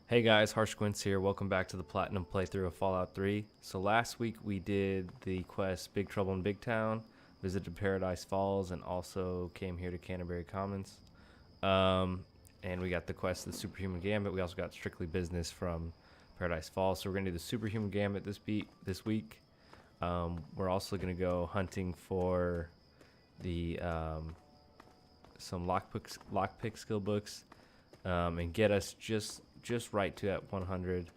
Hey guys, Harsh Quince here. Welcome back to the Platinum playthrough of Fallout 3. So last week we did the quest Big Trouble in Big Town, visited Paradise Falls, and also came here to Canterbury Commons. And we got the quest the Superhuman Gambit. We also got Strictly Business from Paradise Falls. So we're gonna do the Superhuman Gambit this week. We're also gonna go hunting for the some lockpick skill books, and get us just right to that 100,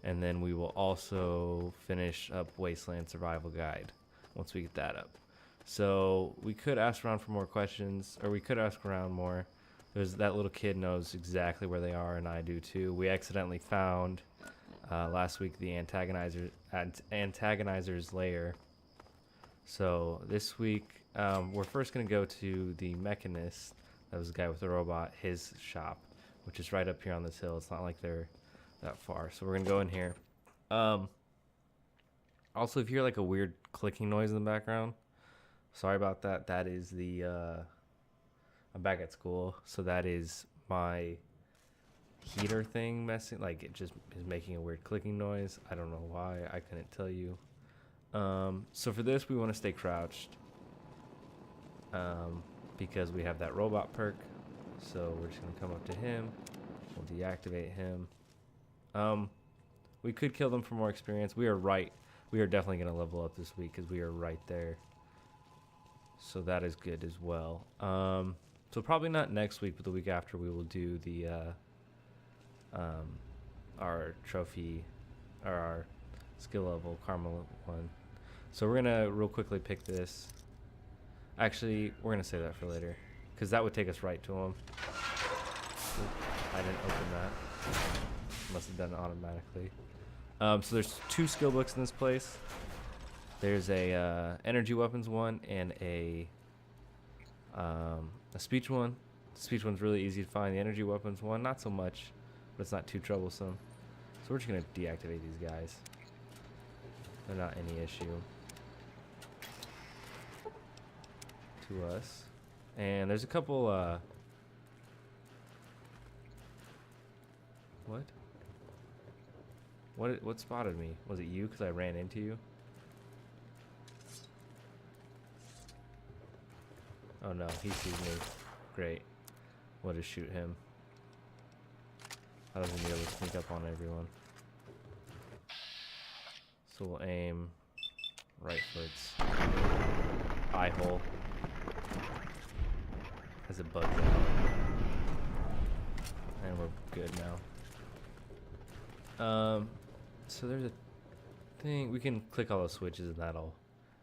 and then we will also finish up Wasteland Survival Guide once we get that up. So we could ask around for more questions, or we could ask around more. There's that little kid knows exactly where they are, and I do too. We accidentally found last week the antagonizer's lair. So this week we're first going to go to the mechanist. That was the guy with the robot, his shop, which is right up here on this hill. It's not like they're that far. So we're going to go in here. Also, if you hear like a weird clicking noise in the background, sorry about that. That is the, I'm back at school. So that is my heater thing messing, like it just is making a weird clicking noise. I don't know why. I couldn't tell you. So for this, we want to stay crouched. Because we have that robot perk. So we're just going to come up to him. We'll deactivate him. We could kill them for more experience. We are definitely going to level up this week because we are right there. So that is good as well. So probably not next week, but the week after we will do the our trophy or our skill level karma one. So we're going to real quickly pick this. Actually, we're going to save that for later, because that would take us right to him. I didn't open that. Must have done it automatically. So there's two skill books in this place. There's a energy weapons one and a speech one. The speech one's really easy to find. The energy weapons one, not so much, but it's not too troublesome. So we're just going to deactivate these guys. They're not any issue to us. And there's a couple what spotted me? Was it you because I ran into you? Oh no, he sees me. Great. We'll just shoot him. I don't think we'll be able to sneak up on everyone. So we'll aim right for its eye hole as it bugs out. And we're good now. So there's a thing. We can click all those switches and that'll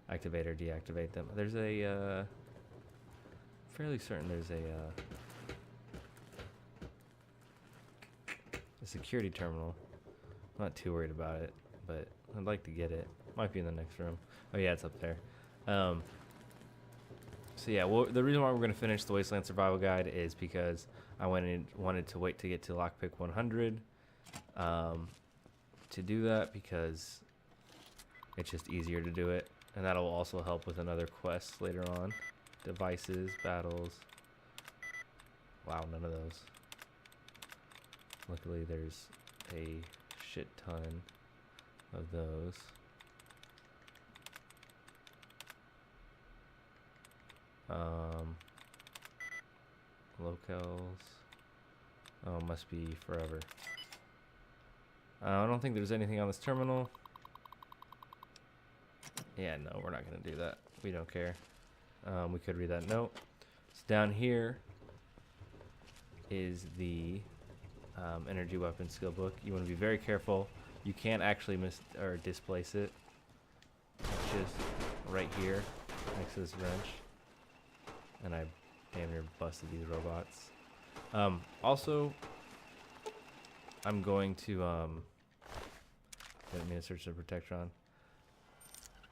activate or deactivate them. There's a, fairly certain there's a security terminal. I'm not too worried about it, but I'd like to get it. Might be in the next room. Oh yeah, it's up there. So yeah, well, the reason why we're going to finish the Wasteland Survival Guide is because I wanted to wait to get to Lockpick 100 to do that, because it's just easier to do it. And that'll also help with another quest later on. Devices, battles. Wow, none of those. Luckily there's a shit ton of those. Locales. Oh, must be forever. I don't think there's anything on this terminal. Yeah, no, we're not gonna do that. We don't care. We could read that note. So down here is the energy weapon skill book. You want to be very careful. You can't actually displace it. It's just right here next to this wrench. And I damn near busted these robots. Also, I'm going to let me search the Protectron.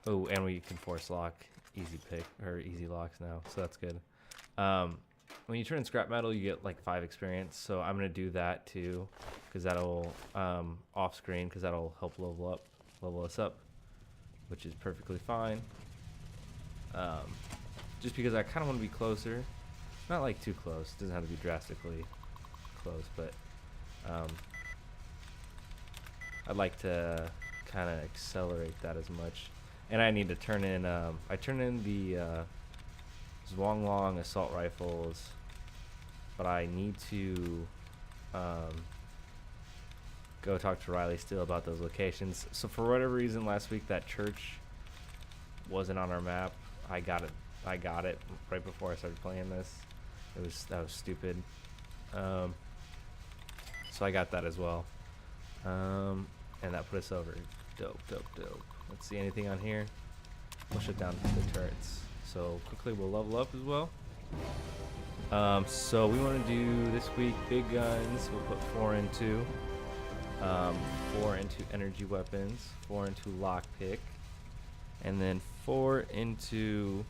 Oh, and we can force lock easy pick or easy locks now, so that's good. When you turn in scrap metal, you get like 5 experience. So I'm gonna do that too, because that'll off screen, because that'll help level us up, which is perfectly fine. Just because I kind of want to be closer, not like too close. It doesn't have to be drastically close, but I'd like to kind of accelerate that as much. And I need to turn in, I turn in the Zhuanglong assault rifles, but I need to go talk to Riley still about those locations. So for whatever reason, last week that church wasn't on our map. I got it right before I started playing this. That was stupid. So I got that as well. And that put us over. Dope. Let's see anything on here. We'll shut down the turrets. So quickly we'll level up as well. So we want to do this week big guns. We'll put 4 into 4 into energy weapons, 4 into lockpick, and then 4 into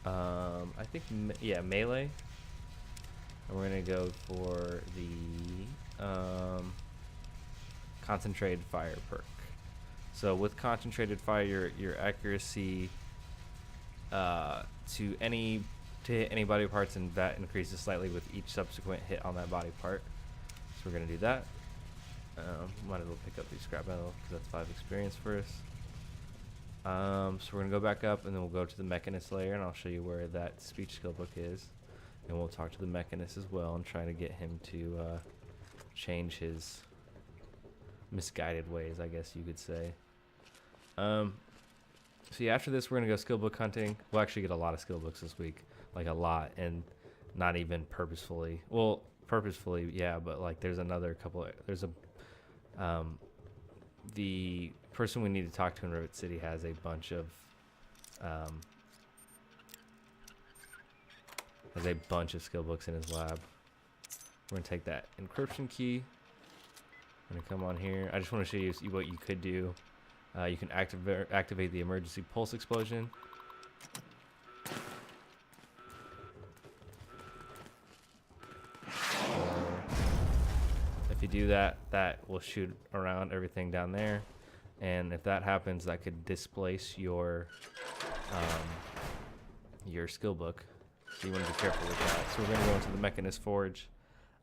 I think melee. And we're gonna go for the concentrated fire perk. So with concentrated fire, your accuracy to hit any body parts and that increases slightly with each subsequent hit on that body part. So we're gonna do that. Might as well pick up these scrap metal because that's 5 experience for us. So we're gonna go back up and then we'll go to the mechanist layer and I'll show you where that speech skill book is. And we'll talk to the mechanist as well and try to get him to change his misguided ways, I guess you could say. So yeah, after this we're gonna go skill book hunting. We'll actually get a lot of skill books this week, like a lot, and not even purposefully. Well, purposefully, yeah, but like there's another couple. There's a the person we need to talk to in Rivet City has a bunch of skill books in his lab. We're gonna take that encryption key. I'm gonna come on here. I just want to show you what you could do. You can activate the emergency pulse explosion. If you do that, that will shoot around everything down there, and if that happens, that could displace your skill book. So you want to be careful with that. So we're going to go into the Mechanist Forge.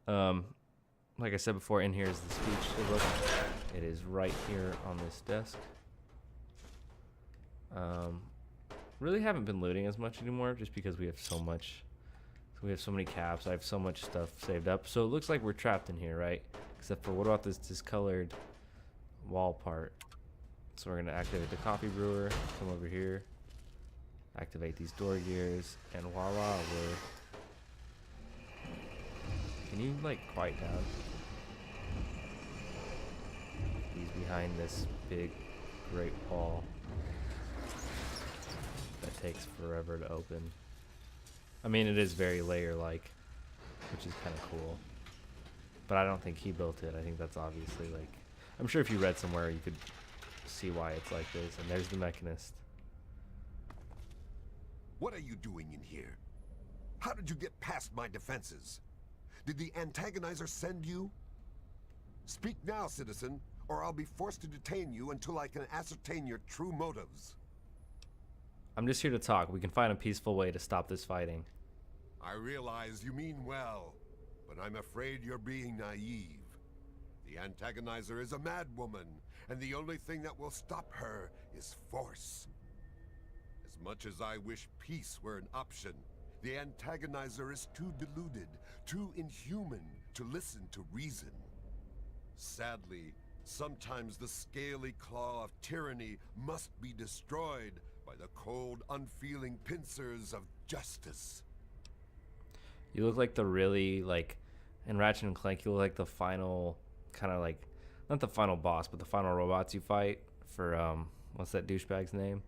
Like I said before, in here is the speech skill book. It is right here on this desk. Really haven't been looting as much anymore, just because we have so much. We have so many caps. I have so much stuff saved up. So it looks like we're trapped in here, right? Except for what about this discolored wall part? So we're gonna activate the coffee brewer. Come over here. Activate these door gears, and voila, Can you like quiet down? He's behind this big, great wall that takes forever to open. I mean, it is very layer-like, which is kind of cool. But I don't think he built it. I think that's obviously like... I'm sure if you read somewhere, you could see why it's like this. And there's the Mechanist. What are you doing in here? How did you get past my defenses? Did the antagonizer send you? Speak now, citizen, or I'll be forced to detain you until I can ascertain your true motives. I'm just here to talk. We can find a peaceful way to stop this fighting. I realize you mean well, but I'm afraid you're being naive. The antagonizer is a mad woman, and the only thing that will stop her is force. As much as I wish peace were an option, the antagonizer is too deluded, too inhuman to listen to reason. Sadly, sometimes the scaly claw of tyranny must be destroyed by the cold, unfeeling pincers of justice. You look like the really, like, in Ratchet and Clank, you look like the final, kind of like, not the final boss, but the final robots you fight for, what's that douchebag's name?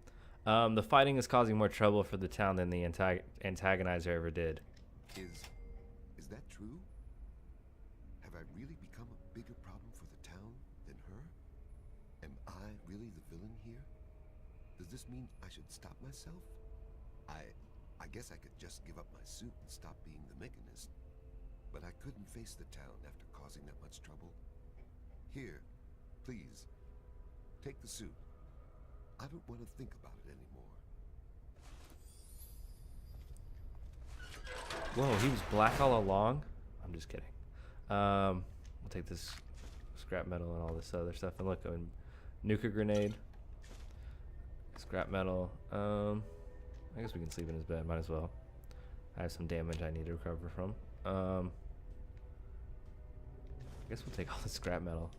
The fighting is causing more trouble for the town than the antagonizer ever did. Is that true? Have I really become a bigger problem for the town than her? Am I really the villain here? Does this mean I should stop myself? I guess I could just give up my suit and stop being the Mechanist. But I couldn't face the town after causing that much trouble. Here, please, take the suit. I don't want to think about it anymore. Whoa, he was black all along? I'm just kidding. We'll take this scrap metal and all this other stuff. And look, a nuka grenade, scrap metal. I guess we can sleep in his bed. Might as well. I have some damage I need to recover from. I guess we'll take all the scrap metal.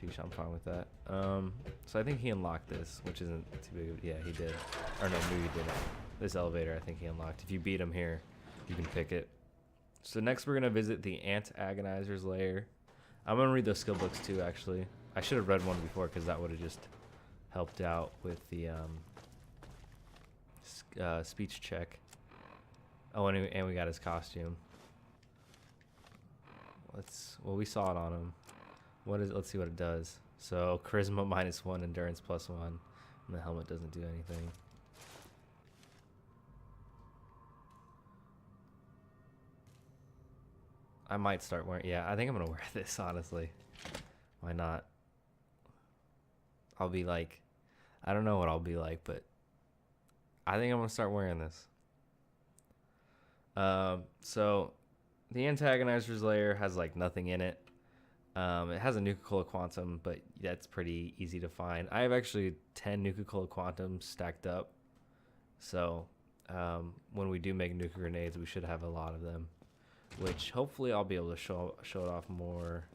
Sheesh, I'm fine with that. So I think he unlocked this, which isn't too big. Yeah, he did. Or no, maybe he didn't. This elevator, I think he unlocked. If you beat him here, you can pick it. So next we're gonna visit the Ant Agonizer's lair. I'm gonna read those skill books too, actually. I should have read one before because that would have just helped out with the speech check. Oh, and we got his costume. Well, we saw it on him. Let's see what it does. So charisma -1, endurance +1, and the helmet doesn't do anything. I might start wearing. Yeah, I think I'm gonna wear this. Honestly, why not? I'll be like, I don't know what I'll be like, but I think I'm gonna start wearing this. So the Antagonizer's lair has like nothing in it. It has a Nuka-Cola Quantum, but that's pretty easy to find. I have actually 10 Nuka-Cola Quantums stacked up. So when we do make Nuka Grenades, we should have a lot of them. Which hopefully I'll be able to show it off more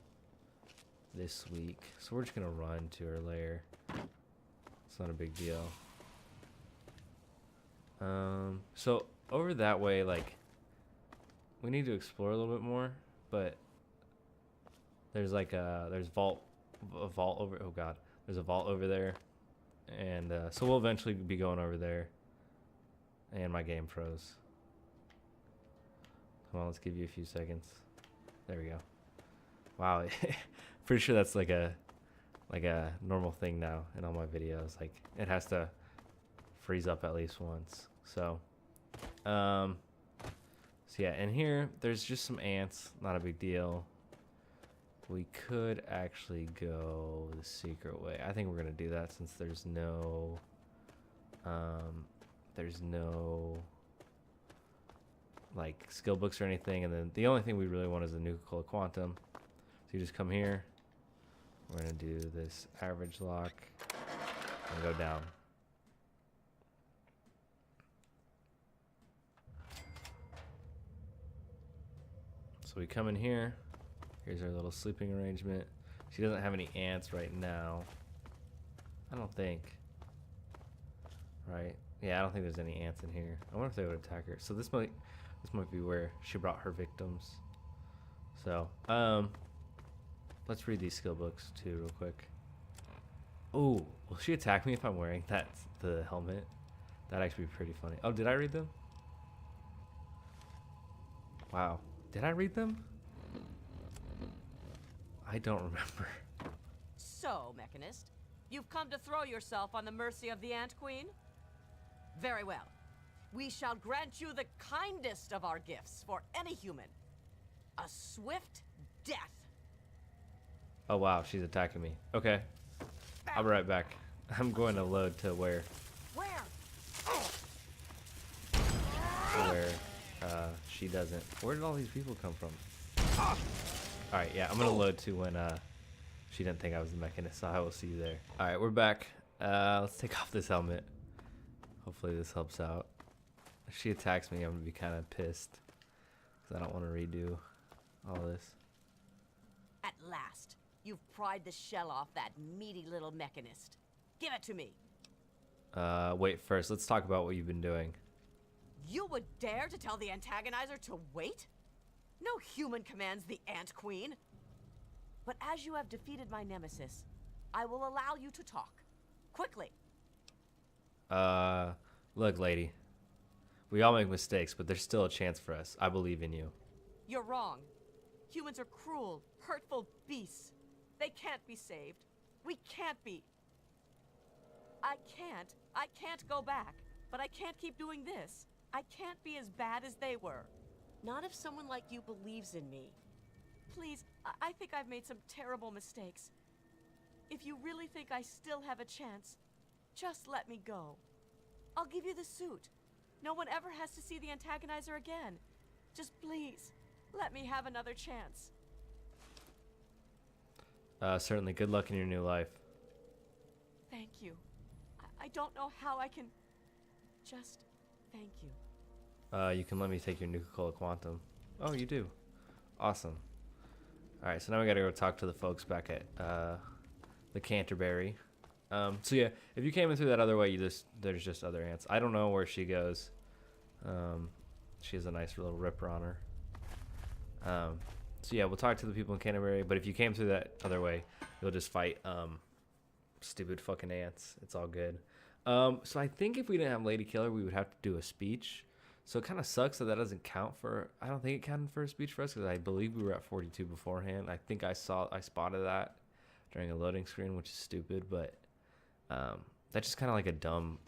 this week. So we're just going to run to her lair. It's not a big deal. So over that way, like, we need to explore a little bit more, but there's like there's a vault over, oh god, there's a vault over there, and so we'll eventually be going over there. And my game froze. Come on, let's give you a few seconds. There we go. Wow, pretty sure that's like a normal thing now in all my videos. Like, it has to freeze up at least once. So yeah, and here there's just some ants, not a big deal. We could actually go the secret way. I think we're gonna do that since there's no like skill books or anything, and then the only thing we really want is the Nuka-Cola Quantum. So you just come here. We're gonna do this average lock and go down. So we come in here. Here's our little sleeping arrangement. She doesn't have any ants right now. I don't think. Right? Yeah, I don't think there's any ants in here. I wonder if they would attack her. So this might be where she brought her victims. So, let's read these skill books too real quick. Oh, will she attack me if I'm wearing the helmet? That'd actually be pretty funny. Oh, did I read them? Wow. Did I read them? I don't remember. So, Mechanist, you've come to throw yourself on the mercy of the Ant Queen? Very well. We shall grant you the kindest of our gifts for any human. A swift death. Oh wow, she's attacking me. Okay. I'll be right back. I'm going to load to where she doesn't. Where did all these people come from? Alright, yeah, I'm gonna load to when she didn't think I was the Mechanist, so I will see you there. Alright, we're back. Let's take off this helmet. Hopefully this helps out. If she attacks me, I'm gonna be kind of pissed, because I don't want to redo all this. At last, you've pried the shell off that meaty little Mechanist. Give it to me. Wait, first, let's talk about what you've been doing. You would dare to tell the Antagonizer to wait? No human commands the Ant Queen. But as you have defeated my nemesis, I will allow you to talk. Quickly. Look, lady. We all make mistakes, but there's still a chance for us. I believe in you. You're wrong. Humans are cruel, hurtful beasts. They can't be saved. We can't be. I can't go back, but I can't keep doing this. I can't be as bad as they were. Not if someone like you believes in me. Please, I think I've made some terrible mistakes. If you really think I still have a chance, just let me go. I'll give you the suit. No one ever has to see the Antagonizer again. Just please, let me have another chance. Certainly. Good luck in your new life. Thank you. I don't know how I can just thank you. You can let me take your Nuka-Cola Quantum. Oh, you do. Awesome. Alright, so now we gotta go talk to the folks back at the Canterbury. So yeah, if you came in through that other way, there's just other ants. I don't know where she goes. She has a nice little ripper on her. So yeah, we'll talk to the people in Canterbury, but if you came through that other way, you'll just fight stupid fucking ants. It's all good. So I think if we didn't have Lady Killer, we would have to do a speech. So it kind of sucks that doesn't count for. I don't think it counted for a speech for us because I believe we were at 42 beforehand. I think I spotted that during a loading screen, which is stupid, but that's just kind of like a dumb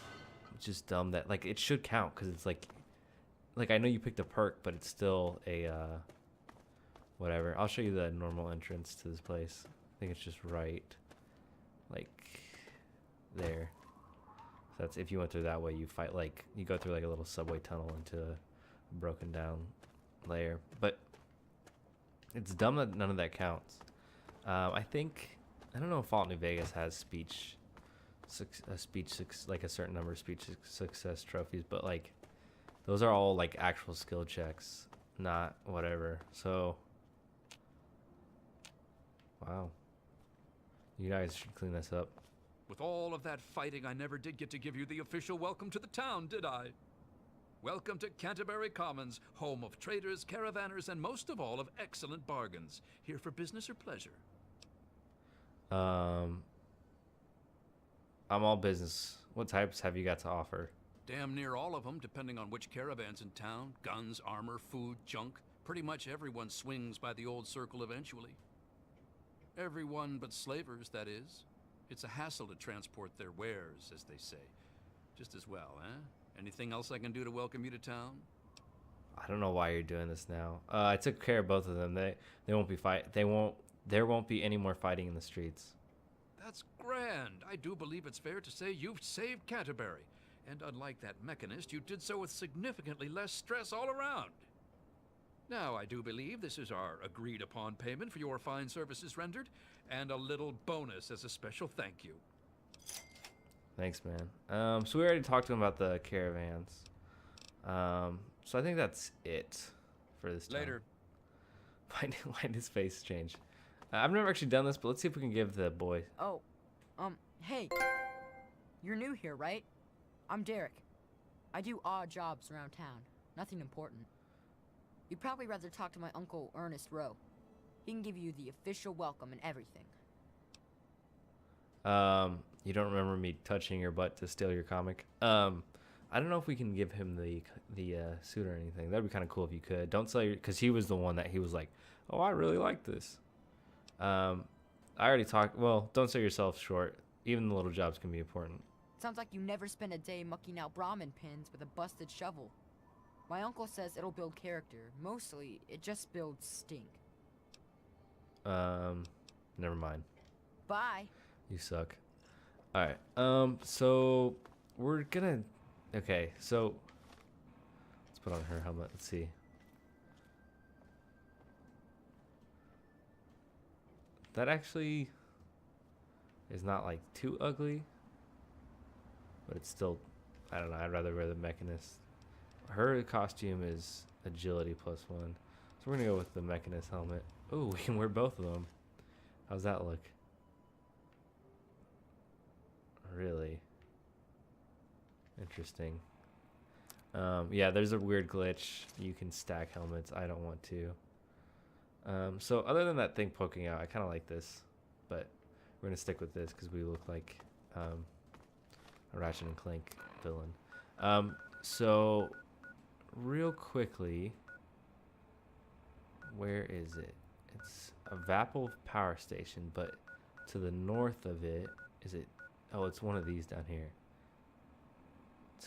that like it should count because it's like I know you picked a perk, but it's still a whatever. I'll show you the normal entrance to this place. I think it's just right, like there. So that's if you went through that way, you fight like you go through like a little subway tunnel into a broken down layer. But it's dumb that none of that counts. I don't know if Fallout New Vegas has like a certain number of speech success trophies, but like those are all like actual skill checks, not whatever. So wow, you guys should clean this up. With all of that fighting, I never did get to give you the official welcome to the town, did I? Welcome to Canterbury Commons, home of traders, caravanners, and most of all of excellent bargains. Here for business or pleasure? I'm all business. What types have you got to offer? Damn near all of them, depending on which caravan's in town. Guns, armor, food, junk. Pretty much everyone swings by the old circle eventually. Everyone but slavers, that is. It's a hassle to transport their wares, as they say. Just as well, eh? Anything else I can do to welcome you to town? I don't know why you're doing this now. I took care of both of them. They won't be There won't be any more fighting in the streets. That's grand. I do believe it's fair to say you've saved Canterbury. And unlike that mechanist, you did so with significantly less stress all around. Now, I do believe this is our agreed-upon payment for your fine services rendered, and a little bonus as a special thank you. Thanks, man. So we already talked to him about the caravans. So I think that's it for this time. Later. Why did his face change? I've never actually done this, but let's see if we can give the boy. Oh, hey. You're new here, right? I'm Derek. I do odd jobs around town. Nothing important. You'd probably rather talk to my uncle, Ernest Rowe. He can give you the official welcome and everything. You don't remember me touching your butt to steal your comic? I don't know if we can give him the suit or anything. That'd be kind of cool if you could. Don't sell your, because he was the one that he was like, oh, I really like this. I already talked. Well, don't sell yourself short. Even the little jobs can be important. Sounds like you never spent a day mucking out Brahmin pins with a busted shovel. My uncle says it'll build character. Mostly, it just builds stink. Never mind. Bye. You suck. Alright, so we're gonna, okay, so let's put on her helmet. Let's see. That actually is not like too ugly, but it's still, I don't know, I'd rather wear the Mechanist. Her costume is agility +1, so we're gonna go with the Mechanist helmet. Oh, we can wear both of them. How's that look? Really interesting. Yeah, there's a weird glitch. You can stack helmets. I don't want to. So other than that thing poking out, I kind of like this, but we're gonna stick with this because we look like a Ratchet and Clank villain. So real quickly, where is it? It's a Vapple power station, but to the north of it, is it? Oh, it's one of these down here.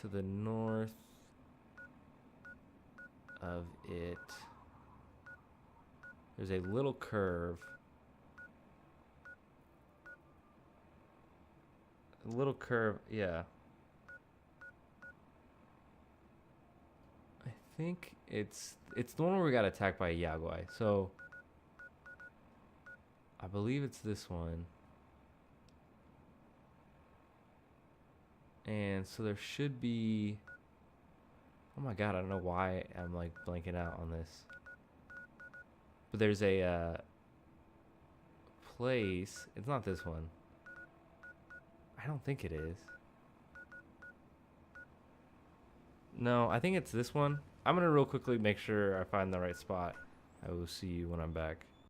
To the north of it, there's a little curve. A little curve, yeah. I think it's the one where we got attacked by a Yaguai. So I believe it's this one. And so there should be... Oh my god, I don't know why I'm like blanking out on this. But there's a place. It's not this one. I don't think it is. No, I think it's this one. I'm gonna real quickly make sure I find the right spot. I will see you when I'm back.